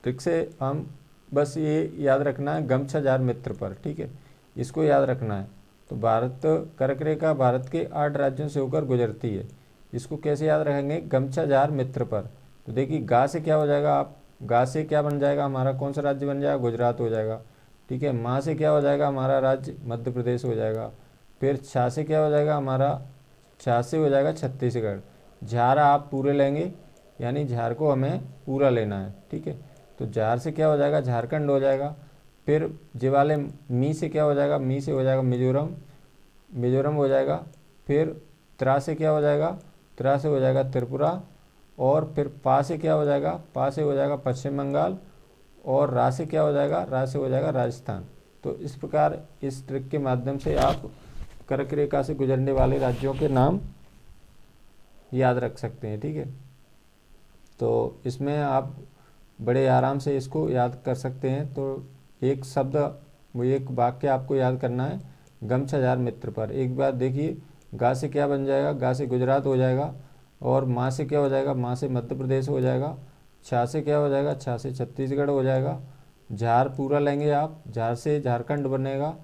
ट्रिक से हम बस ये याद रखना है गमछा जार मित्र पर, ठीक है, इसको याद रखना है। तो भारत कर्क रेखा भारत के 8 राज्यों से होकर गुजरती है, इसको कैसे याद रखेंगे, गमछा जार मित्र पर। तो देखिए गा से क्या हो जाएगा, आप गा से क्या बन जाएगा हमारा, कौन सा राज्य बन जाएगा, गुजरात हो जाएगा, ठीक है। माँ से क्या हो जाएगा हमारा राज्य मध्य प्रदेश हो जाएगा, फिर छा से क्या हो जाएगा हमारा, छा से हो जाएगा छत्तीसगढ़। झार आप पूरे लेंगे, यानी झार को हमें पूरा लेना है, ठीक है। तो झार से क्या हो जाएगा, झारखंड हो जाएगा। फिर जे वाले मी से क्या हो जाएगा, मी से हो जाएगा मिजोरम, मिजोरम हो जाएगा। फिर त्रा से क्या हो जाएगा, त्रा से हो जाएगा त्रिपुरा, और फिर पा से क्या हो जाएगा, पा से हो जाएगा पश्चिम बंगाल, और रा से क्या हो जाएगा, रा से हो जाएगा राजस्थान। तो इस प्रकार इस ट्रिक के माध्यम से आप कर्क रेखा से गुजरने वाले राज्यों के नाम याद रख सकते हैं, ठीक है। तो इसमें आप बड़े आराम से इसको याद कर सकते हैं। तो एक शब्द, एक वाक्य आपको याद करना है, गमछा जार मित्र पर। एक बार देखिए, गा से क्या बन जाएगा, गा से गुजरात हो जाएगा, और माँ से क्या हो जाएगा, माँ से मध्य प्रदेश हो जाएगा। छा से क्या हो जाएगा, छा से छत्तीसगढ़ हो जाएगा। झार पूरा लेंगे आप, झार से झारखंड बनेगा।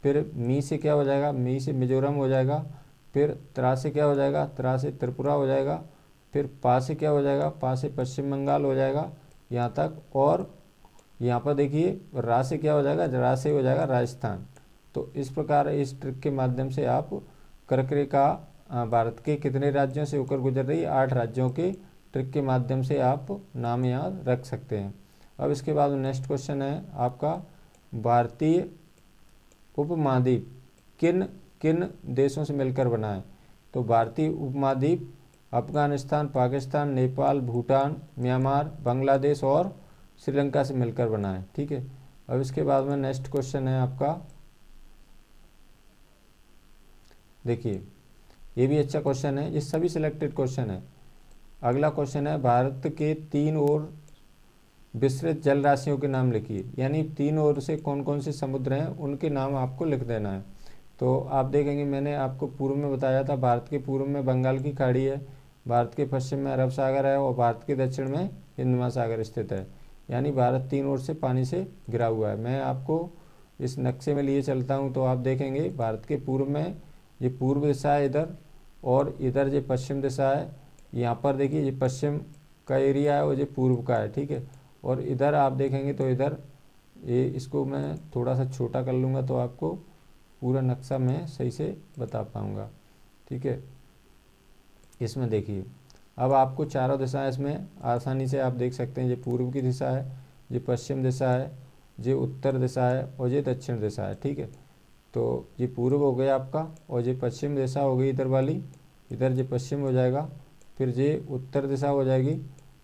फिर मी से क्या हो जाएगा, मी से मिजोरम हो जाएगा। फिर त्रा से क्या हो जाएगा, त्रा से त्रिपुरा हो जाएगा। फिर पा से क्या हो जाएगा, पा से पश्चिम बंगाल हो जाएगा यहाँ तक। और यहाँ पर देखिए रा से क्या हो जाएगा, रा से हो जाएगा राजस्थान। तो इस प्रकार इस ट्रिक के माध्यम से आप कर्क रेखा भारत के कितने राज्यों से होकर गुजर रही है, 8 राज्यों के ट्रिक के माध्यम से आप नाम याद रख सकते हैं। अब इसके बाद नेक्स्ट क्वेश्चन है आपका, भारतीय उपमहाद्वीप किन किन देशों से मिलकर बना है। तो भारतीय उपमहाद्वीप अफगानिस्तान, पाकिस्तान, नेपाल, भूटान, म्यांमार, बांग्लादेश और श्रीलंका से मिलकर बना है, ठीक है। अब इसके बाद में नेक्स्ट क्वेश्चन है आपका, देखिए ये भी अच्छा क्वेश्चन है, ये सभी सिलेक्टेड क्वेश्चन है। अगला क्वेश्चन है, भारत के 3 ओर विस्तृत जल राशियों के नाम लिखिए। यानी 3 ओर से कौन कौन से समुद्र हैं उनके नाम आपको लिख देना है। तो आप देखेंगे मैंने आपको पूर्व में बताया था, भारत के पूर्व में बंगाल की खाड़ी है, भारत के पश्चिम में अरब सागर है, और भारत के दक्षिण में हिंद महासागर स्थित है। यानी भारत 3 ओर से पानी से घिरा हुआ है। मैं आपको इस नक्शे में लिए चलता हूँ, तो आप देखेंगे भारत के पूर्व में ये पूर्व दिशा है इधर, और इधर ये पश्चिम दिशा है। यहाँ पर देखिए ये पश्चिम का एरिया है और ये पूर्व का है, ठीक है। और इधर आप देखेंगे तो इधर ये, इसको मैं थोड़ा सा छोटा कर लूँगा तो आपको पूरा नक्शा मैं सही से बता पाऊँगा, ठीक है। इसमें देखिए अब आपको चारों दिशाएं इसमें आसानी से आप देख सकते हैं। ये पूर्व की दिशा है, ये पश्चिम दिशा है, ये उत्तर दिशा है, और ये दक्षिण दिशा है, ठीक है। तो ये पूर्व हो गया आपका, और ये पश्चिम दिशा हो गई इधर वाली, इधर ये पश्चिम हो जाएगा। फिर ये उत्तर दिशा हो जाएगी,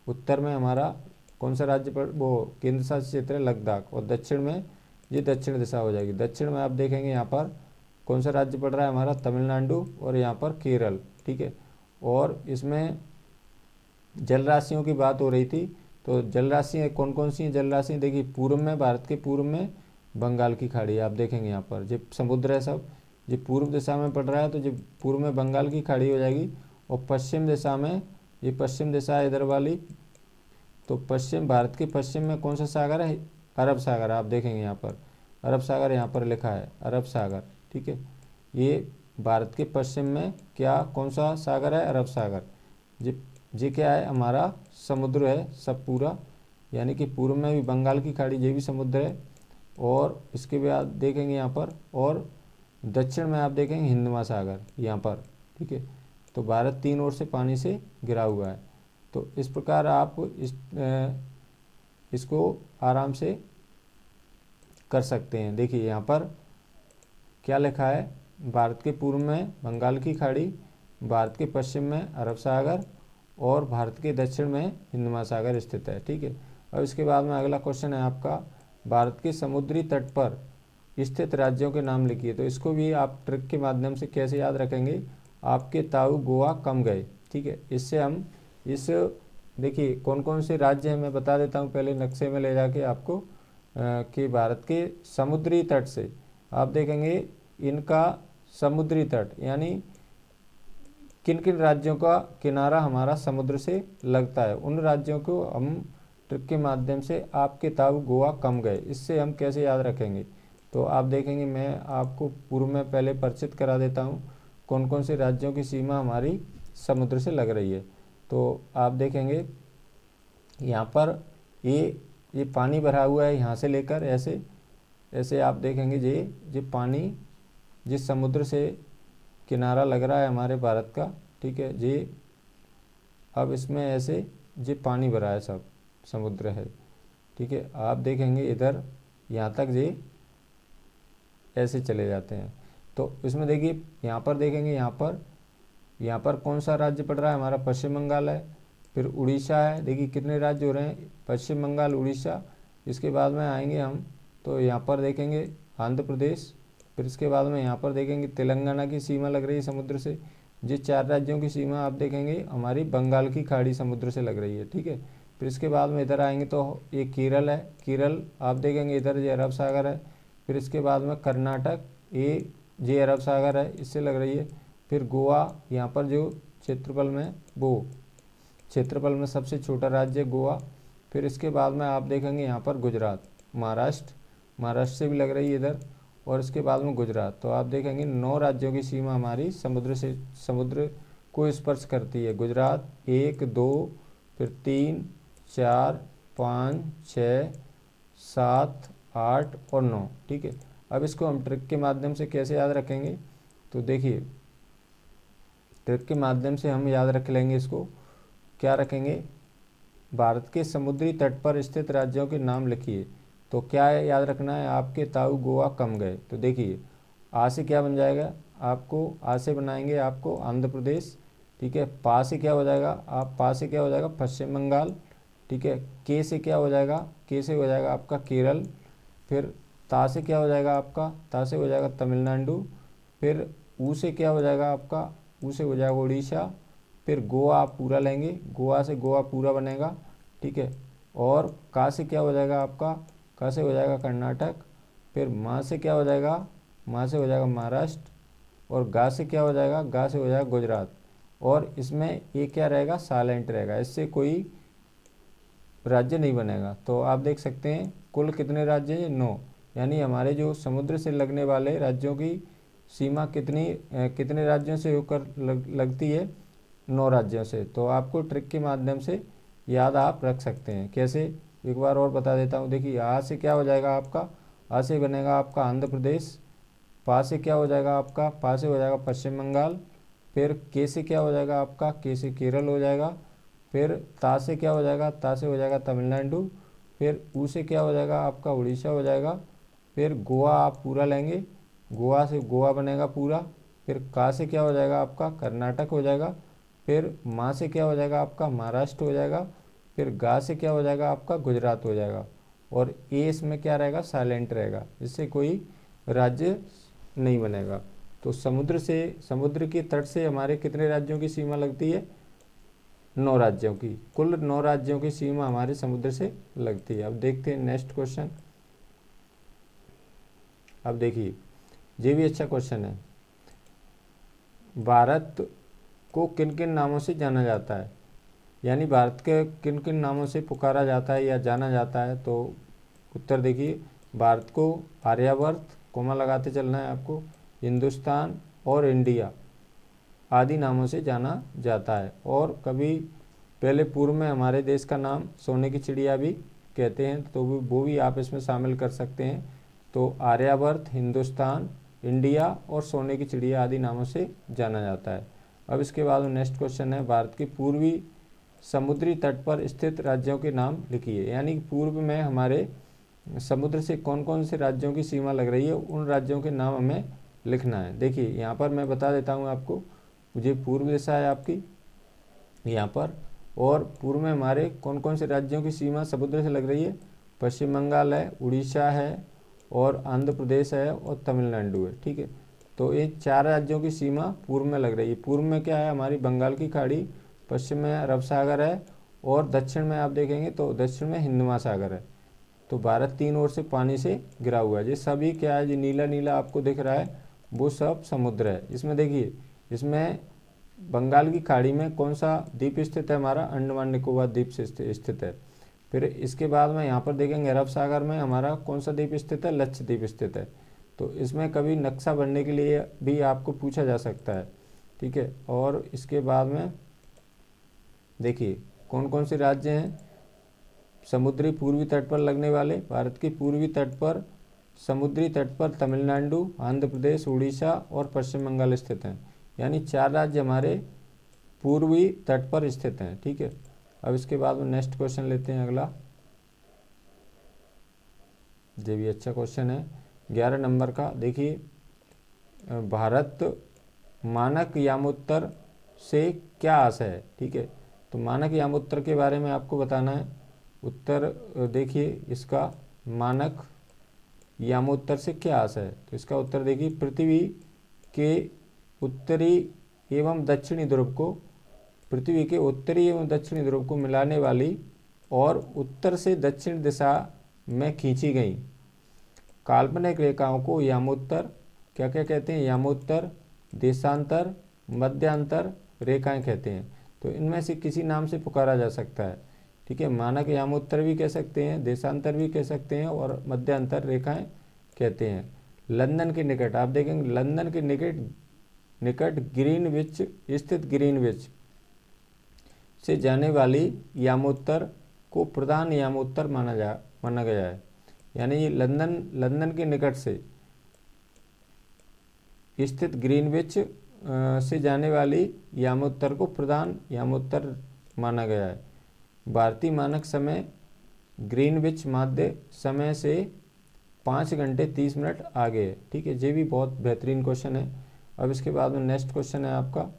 उत्तर में हमारा कौन सा राज्य पर, वो केंद्र शासित क्षेत्र है लद्दाख। और दक्षिण में ये दक्षिण दिशा हो जाएगी। दक्षिण में आप देखेंगे यहाँ पर कौन सा राज्य पड़ रहा है हमारा, तमिलनाडु, और यहाँ पर केरल, ठीक है। और इसमें जल राशियों की बात हो रही थी, तो जल राशियाँ कौन कौन सी हैं, जल राशियाँ देखिए पूर्व में, भारत के पूर्व में बंगाल की खाड़ी आप देखेंगे यहाँ पर, जो समुद्र है सब, ये पूर्व दिशा में पड़ रहा है, तो जो पूर्व में बंगाल की खाड़ी हो जाएगी। और पश्चिम दिशा में, ये पश्चिम दिशा है इधर वाली, तो पश्चिम, भारत के पश्चिम में कौन सा सागर है, अरब सागर। आप देखेंगे यहाँ पर अरब सागर यहाँ पर लिखा है, अरब सागर, ठीक है। ये भारत के पश्चिम में क्या, कौन सा सागर है, अरब सागर। ये क्या है, हमारा समुद्र है सब पूरा, यानी कि पूर्व में भी बंगाल की खाड़ी, ये भी समुद्र है। और इसके बाद देखेंगे यहाँ पर, और दक्षिण में आप देखेंगे हिंद महासागर यहाँ पर, ठीक है। तो भारत 3 ओर से पानी से घिरा हुआ है। तो इस प्रकार आप इसको आराम से कर सकते हैं। देखिए यहाँ पर क्या लिखा है, भारत के पूर्व में बंगाल की खाड़ी, भारत के पश्चिम में अरब सागर और भारत के दक्षिण में हिंद महासागर स्थित है। ठीक है, अब इसके बाद में अगला क्वेश्चन है आपका, भारत के समुद्री तट पर स्थित राज्यों के नाम लिखिए। तो इसको भी आप ट्रिक के माध्यम से कैसे याद रखेंगे, आपके ताऊ गोवा कम गए। ठीक है, इससे हम इस देखिए कौन कौन से राज्य हैं मैं बता देता हूँ पहले नक्शे में ले जाके आपको, कि भारत के समुद्री तट से आप देखेंगे इनका समुद्री तट यानी किन किन राज्यों का किनारा हमारा समुद्र से लगता है, उन राज्यों को हम ट्रिक के माध्यम से आपके ताऊ गोवा कम गए, इससे हम कैसे याद रखेंगे। तो आप देखेंगे मैं आपको पूर्व में पहले परिचित करा देता हूँ कौन कौन से राज्यों की सीमा हमारी समुद्र से लग रही है। तो आप देखेंगे यहाँ पर ये पानी भरा हुआ है, यहाँ से लेकर ऐसे ऐसे आप देखेंगे ये पानी जिस समुद्र से किनारा लग रहा है हमारे भारत का, ठीक है जी, अब इसमें ऐसे ये पानी भरा है, सब समुद्र है। ठीक है, आप देखेंगे इधर यहाँ तक ये ऐसे चले जाते हैं। तो इसमें देखिए यहाँ पर देखेंगे यहाँ पर कौन सा राज्य पड़ रहा है हमारा, पश्चिम बंगाल है, फिर उड़ीसा है। देखिए कितने राज्य हो रहे हैं, पश्चिम बंगाल, उड़ीसा। इसके बाद में आएंगे हम तो यहाँ पर देखेंगे आंध्र प्रदेश, फिर इसके बाद में यहाँ पर देखेंगे तेलंगाना की सीमा लग रही है समुद्र से। ये 4 राज्यों की सीमा आप देखेंगे हमारी बंगाल की खाड़ी समुद्र से लग रही है। ठीक है, फिर इसके बाद में इधर आएंगे तो ये केरल है, केरल आप देखेंगे इधर ये अरब सागर है। फिर इसके बाद में कर्नाटक, ये अरब सागर है, इससे लग रही है। फिर गोवा, यहाँ पर जो क्षेत्रफल में सबसे छोटा राज्य है गोवा। फिर इसके बाद में आप देखेंगे यहाँ पर गुजरात, महाराष्ट्र से भी लग रही है इधर, और इसके बाद में गुजरात। तो आप देखेंगे 9 राज्यों की सीमा हमारी समुद्र को स्पर्श करती है। गुजरात 1 2 फिर 3 4 5 6 7 8 और 9। ठीक है, अब इसको हम ट्रिक के माध्यम से कैसे याद रखेंगे, तो देखिए ट्रिक के माध्यम से हम याद रख लेंगे। इसको क्या रखेंगे, भारत के समुद्री तट पर स्थित राज्यों के नाम लिखिए। तो क्या है याद रखना है, आपके ताऊ गोवा कम गए। तो देखिए आ से क्या बन जाएगा, आपको आ से बनाएंगे आपको आंध्र प्रदेश। ठीक है, पा से क्या हो जाएगा, पा से क्या हो जाएगा पश्चिम बंगाल। ठीक है, के से क्या हो जाएगा, के से हो जाएगा आपका केरल। फिर ता से क्या हो जाएगा आपका, ता से हो जाएगा तमिलनाडु। फिर ऊ से क्या हो जाएगा आपका, ऊ से हो जाएगा उड़ीसा। फिर गोवा आप पूरा लेंगे, गोवा से गोवा पूरा बनेगा। ठीक है, और का से क्या हो जाएगा आपका, का से हो जाएगा कर्नाटक। फिर माँ से क्या हो जाएगा, माँ से हो जाएगा महाराष्ट्र। और गा से क्या हो जाएगा, गा से हो जाएगा गुजरात। और इसमें ये क्या रहेगा, साइलेंट रहेगा, इससे कोई राज्य नहीं बनेगा। तो आप देख सकते हैं कुल कितने राज्य हैं, 9। यानी हमारे जो समुद्र से लगने वाले राज्यों की सीमा कितने राज्यों से होकर लगती है, 9 राज्यों से। तो आपको ट्रिक के माध्यम से याद आप रख सकते हैं। कैसे, एक बार और बता देता हूँ। देखिए आ से क्या हो जाएगा आपका, आ से बनेगा आपका आंध्र प्रदेश। पा से क्या हो जाएगा आपका, पा से हो जाएगा पश्चिम बंगाल। फिर के से क्या हो जाएगा आपका, के से केरल हो जाएगा। फिर ता से क्या हो जाएगा, ता से हो जाएगा तमिलनाडु। फिर ऊ से क्या हो जाएगा आपका, उड़ीसा हो जाएगा। फिर गोवा आप पूरा लेंगे, गोवा से गोवा बनेगा पूरा। फिर का से क्या हो जाएगा आपका, कर्नाटक हो जाएगा। फिर माँ से क्या हो जाएगा आपका, महाराष्ट्र हो जाएगा। फिर गा से क्या हो जाएगा आपका, गुजरात हो जाएगा। और ए इसमें क्या रहेगा, साइलेंट रहेगा, इससे कोई राज्य नहीं बनेगा। तो समुद्र के तट से हमारे कितने राज्यों की सीमा लगती है, 9 राज्यों की। कुल 9 राज्यों की सीमा हमारे समुद्र से लगती है। अब देखते हैं नेक्स्ट क्वेश्चन। अब देखिए ये भी अच्छा क्वेश्चन है, भारत को किन किन नामों से जाना जाता है, यानी भारत के किन किन नामों से पुकारा जाता है या जाना जाता है। तो उत्तर देखिए, भारत को आर्यावर्त, कोमा लगाते चलना है आपको, हिंदुस्तान और इंडिया आदि नामों से जाना जाता है। और कभी पहले पूर्व में हमारे देश का नाम सोने की चिड़िया भी कहते हैं, तो वो भी आप इसमें शामिल कर सकते हैं। तो आर्यावर्त, हिंदुस्तान, इंडिया और सोने की चिड़िया आदि नामों से जाना जाता है। अब इसके बाद नेक्स्ट क्वेश्चन है, भारत की पूर्वी समुद्री तट पर स्थित राज्यों के नाम लिखिए। यानी पूर्व में हमारे समुद्र से कौन कौन से राज्यों की सीमा लग रही है, उन राज्यों के नाम हमें लिखना है। देखिए यहाँ पर मैं बता देता हूँ आपको, मुझे पूर्व दिशा है आपकी यहाँ पर, और पूर्व में हमारे कौन कौन से राज्यों की सीमा समुद्र से लग रही है। पश्चिम बंगाल है, उड़ीसा है, और आंध्र प्रदेश है, और तमिलनाडु है। ठीक है, तो ये 4 राज्यों की सीमा पूर्व में लग रही है। पूर्व में क्या है, हमारी बंगाल की खाड़ी, पश्चिम में अरब सागर है, और दक्षिण में आप देखेंगे तो दक्षिण में हिंद महासागर है। तो भारत 3 ओर से पानी से घिरा हुआ है। ये सभी क्या है, जो नीला नीला आपको दिख रहा है वो सब समुद्र है। इसमें देखिए, इसमें बंगाल की खाड़ी में कौन सा द्वीप स्थित है, हमारा अंडमान निकोबार द्वीप से स्थित है। फिर इसके बाद में यहाँ पर देखेंगे अरब सागर में हमारा कौन सा द्वीप स्थित है, लक्षद्वीप स्थित है। तो इसमें कभी नक्शा बनने के लिए भी आपको पूछा जा सकता है। ठीक है, और इसके बाद में देखिए कौन कौन से राज्य हैं समुद्री पूर्वी तट पर लगने वाले। भारत के पूर्वी तट पर, समुद्री तट पर तमिलनाडु, आंध्र प्रदेश, उड़ीसा और पश्चिम बंगाल स्थित हैं। यानी 4 राज्य हमारे पूर्वी तट पर स्थित हैं। ठीक है, अब इसके बाद में नेक्स्ट क्वेश्चन लेते हैं अगला। ये भी अच्छा क्वेश्चन है, 11 नंबर का। देखिए, भारत मानक यामोत्तर से क्या आशय है। ठीक है, तो मानक यामोत्तर के बारे में आपको बताना है। उत्तर देखिए इसका, मानक यामोत्तर से क्या आशय है। तो इसका उत्तर देखिए, पृथ्वी के उत्तरी एवं दक्षिणी ध्रुव को, पृथ्वी के उत्तरी एवं दक्षिणी ध्रुव को मिलाने वाली और उत्तर से दक्षिण दिशा में खींची गई काल्पनिक रेखाओं को यामोत्तर क्या क्या कहते हैं, यामोत्तर, देशांतर, मध्यांतर रेखाएं कहते हैं। तो इनमें से किसी नाम से पुकारा जा सकता है। ठीक है, मानक यामोत्तर भी कह सकते हैं, देशांतर भी कह सकते हैं, और मध्यांतर रेखाएं कहते हैं। लंदन के निकट आप देखेंगे, लंदन के निकट ग्रीनविच स्थित ग्रीनविच से जाने वाली यामोत्तर को प्रधान यामोत्तर माना गया है। यानी ये लंदन के निकट से स्थित ग्रीनविच से जाने वाली यामोत्तर को प्रधान यामोत्तर माना गया है। भारतीय मानक समय ग्रीनविच माध्य समय से 5 घंटे 30 मिनट आगे है। ठीक है, ये भी बहुत बेहतरीन क्वेश्चन है। अब इसके बाद में नेक्स्ट क्वेश्चन है आपका,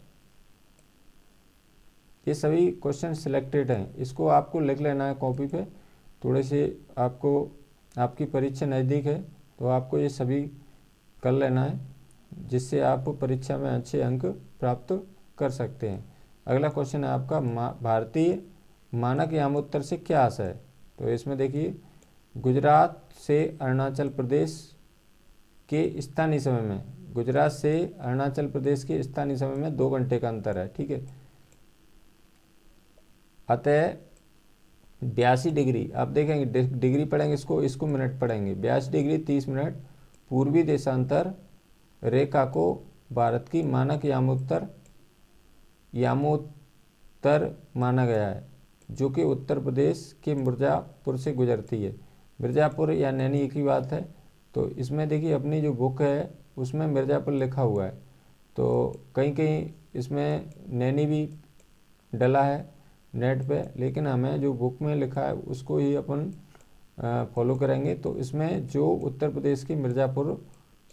ये सभी क्वेश्चन सिलेक्टेड हैं, इसको आपको लिख लेना है कॉपी पे। थोड़े से आपको, आपकी परीक्षा नज़दीक है तो आपको ये सभी कर लेना है, जिससे आप परीक्षा में अच्छे अंक प्राप्त कर सकते हैं। अगला क्वेश्चन है आपका, भारतीय मानक यामोत्तर से क्या आशय है। तो इसमें देखिए, गुजरात से अरुणाचल प्रदेश के स्थानीय समय में, गुजरात से अरुणाचल प्रदेश के स्थानीय समय में 2 घंटे का अंतर है। ठीक है, अतः 82 डिग्री, आप देखेंगे डिग्री पढ़ेंगे इसको मिनट पढ़ेंगे। 82 डिग्री 30 मिनट पूर्वी देशांतर रेखा को भारत की मानक यामोत्तर माना गया है, जो कि उत्तर प्रदेश के मिर्ज़ापुर से गुजरती है। मिर्ज़ापुर या नैनी एक ही बात है। तो इसमें देखिए, अपनी जो बुक है उसमें मिर्ज़ापुर लिखा हुआ है, तो कहीं कहीं इसमें नैनी भी डला है नेट पे, लेकिन हमें जो बुक में लिखा है उसको ही अपन फॉलो करेंगे। तो इसमें जो उत्तर प्रदेश की मिर्ज़ापुर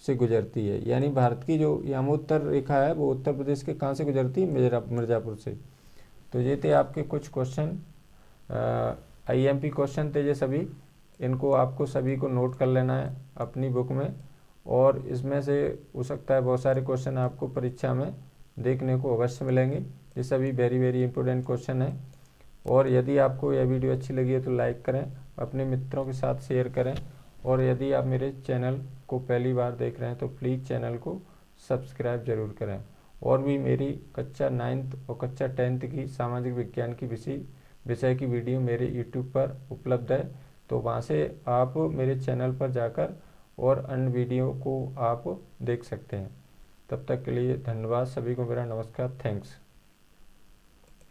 से गुजरती है, यानी भारत की जो यामोत्तर रेखा है वो उत्तर प्रदेश के कहाँ से गुजरती है, मिर्ज़ापुर से। तो ये थे आपके कुछ क्वेश्चन, IMP क्वेश्चन थे ये सभी। इनको आपको सभी को नोट कर लेना है अपनी बुक में, और इसमें से हो सकता है बहुत सारे क्वेश्चन आपको परीक्षा में देखने को अवश्य मिलेंगे। ये सभी वेरी वेरी इंपॉर्टेंट क्वेश्चन है। और यदि आपको यह वीडियो अच्छी लगी है तो लाइक करें, अपने मित्रों के साथ शेयर करें, और यदि आप मेरे चैनल को पहली बार देख रहे हैं तो प्लीज़ चैनल को सब्सक्राइब जरूर करें। और भी मेरी कक्षा 9th और कक्षा 10th की सामाजिक विज्ञान की विषय की वीडियो मेरे YouTube पर उपलब्ध है, तो वहाँ से आप मेरे चैनल पर जाकर और अन्य वीडियो को आप देख सकते हैं। तब तक के लिए धन्यवाद, सभी को मेरा नमस्कार, थैंक्स।